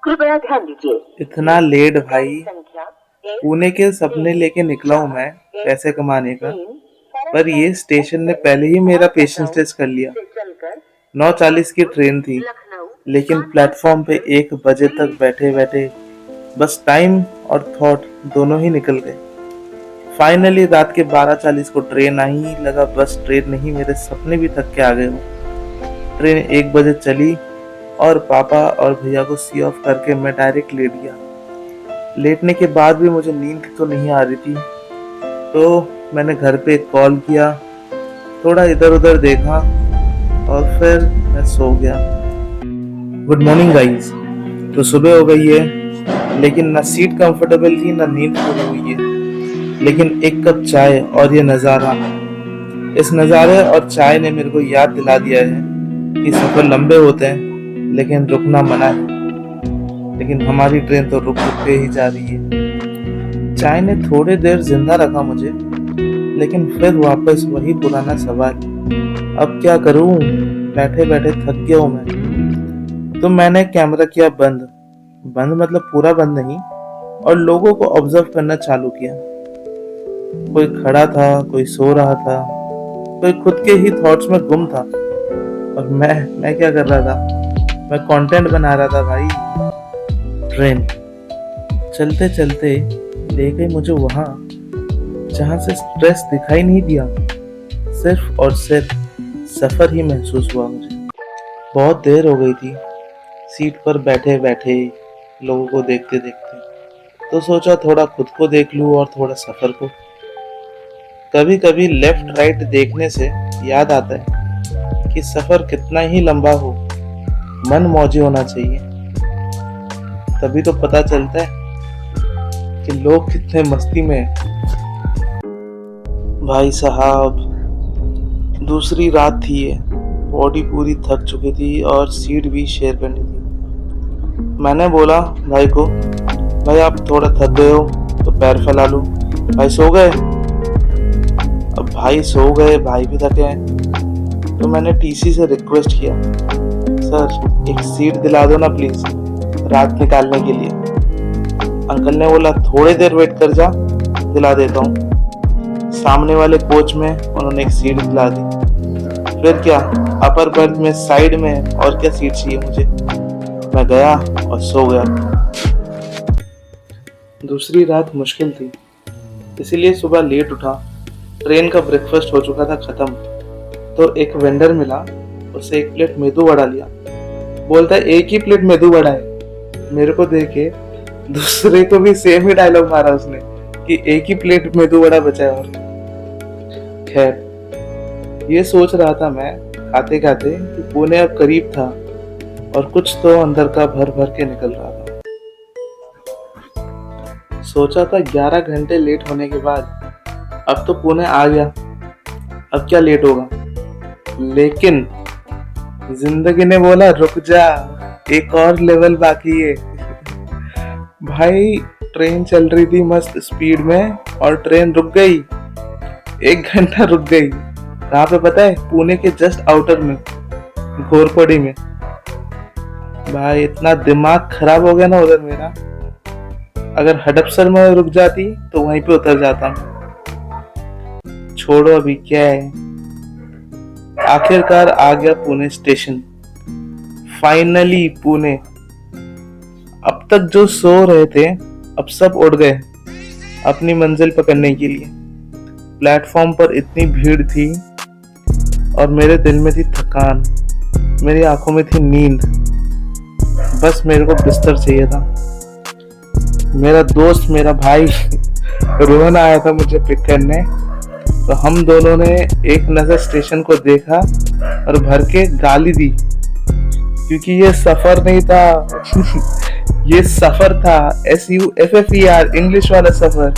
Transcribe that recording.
कृपया ध्यान दीजिए। इतना लेट भाई। संख्या पुणे के सपने लेके निकला हूँ मैं पैसे कमाने का, पर ये स्टेशन ने पहले ही मेरा पेशेंस टेस्ट कर लिया। 9:40 की ट्रेन थी, लखनऊ लेकिन प्लेटफॉर्म पे 1 बजे तक बैठे बैठे बस टाइम और थॉट दोनों ही निकल गए। फाइनली रात के 12:40 को ट्रेन आई। लगा बस ट्रेन नहीं, मेरे सपने भी थक के आ गए हो। ट्रेन 1 बजे चली और पापा और भैया को सी ऑफ करके मैं डायरेक्ट लेट गया। लेटने के बाद भी मुझे नींद तो नहीं आ रही थी, तो मैंने घर पे कॉल किया, थोड़ा इधर उधर देखा और फिर मैं सो गया। Good morning guys. तो सुबह हो गई है, लेकिन ना सीट कंफर्टेबल थी ना नींद पूरी हुई है। लेकिन एक कप चाय और ये नज़ारा, इस नज़ारे और चाय ने मेरे को याद दिला दिया है कि सफ़र लंबे होते हैं लेकिन रुकना मना है। लेकिन हमारी ट्रेन तो रुक रुक के ही जा रही है। चाय ने थोड़ी देर जिंदा रखा मुझे, लेकिन फिर वापस वही पुराना सवाल, अब क्या करूं, बैठे बैठे थक गया हूं मैं। तो मैंने कैमरा किया बंद मतलब पूरा बंद नहीं, और लोगों को ऑब्जर्व करना चालू किया। कोई खड़ा था, कोई सो रहा था, कोई खुद के ही थॉट्स में गुम था। और मैं क्या कर रहा था? मैं कंटेंट बना रहा था भाई। ट्रेन चलते चलते ले गई मुझे वहां जहां से स्ट्रेस दिखाई नहीं दिया, सिर्फ और सिर्फ सफर ही महसूस हुआ मुझे। बहुत देर हो गई थी सीट पर बैठे बैठे, लोगों को देखते देखते, तो सोचा थोड़ा खुद को देख लूं और थोड़ा सफर को। कभी कभी लेफ्ट राइट देखने से याद आता है कि सफर कितना ही लंबा हो, मन मौजी होना चाहिए। तभी तो पता चलता है कि लोग कितने मस्ती में हैं। भाई साहब, दूसरी रात थी ये, बॉडी पूरी थक चुकी थी और सीट भी शेयर करनी थी। मैंने बोला भाई को, भाई आप थोड़ा थक गए हो तो पैर फैला लो। भाई सो गए? अब भाई सो गए, भाई भी थके हैं। तो मैंने टीसी से रिक्वेस्ट किया, सर एक सीट दिला दो ना प्लीज, रात निकालने के लिए। अंकल ने बोला थोड़ी देर वेट कर जा, दिला देता हूँ। सामने वाले कोच में उन्होंने एक सीट दिला दी। फिर क्या, अपर बर्थ में साइड में और क्या सीट चाहिए मुझे। मैं गया और सो गया। दूसरी रात मुश्किल थी, इसीलिए सुबह लेट उठा। ट्रेन का ब्रेकफास्ट हो चुका था खत्म, तो एक वेंडर मिला, उससे 1 प्लेट मेदू वड़ा लिया। बोलता है 1 ही प्लेट मेदू वड़ा है। मेरे को देखे दूसरे को भी सेम ही डायलॉग मारा उसने कि 1 ही प्लेट मेदू वड़ा बचा है। और खैर, ये सोच रहा था मैं खाते खाते कि पुणे अब करीब था, और कुछ तो अंदर का भर भर के निकल रहा था। सोचा था 11 घंटे लेट होने के बाद अब तो पुणे आ गया, अब क्या लेट होगा। लेकिन जिंदगी ने बोला रुक जा, एक और लेवल बाकी है। भाई ट्रेन चल रही थी मस्त स्पीड में और ट्रेन रुक गई, 1 घंटा रुक गई। कहाँ पे पता है? पुणे के जस्ट आउटर में, घोरपड़ी में। भाई इतना दिमाग खराब हो गया ना उधर मेरा, अगर हडपसर में रुक जाती तो वहीं पे उतर जाता। छोड़ो अभी क्या है। आखिरकार आ गया पुणे स्टेशन। फाइनली पुणे। अब तक जो सो रहे थे अब सब उठ गए अपनी मंजिल पकड़ने के लिए। प्लेटफॉर्म पर इतनी भीड़ थी और मेरे दिल में थी थकान, मेरी आंखों में थी नींद। बस मेरे को बिस्तर चाहिए था। मेरा दोस्त, मेरा भाई रोहन आया था मुझे पिक करने, तो हम दोनों ने एक नजर स्टेशन को देखा और भर के गाली दी, क्योंकि ये सफर नहीं था ये सफर था, SUFFER, इंग्लिश वाला सफर।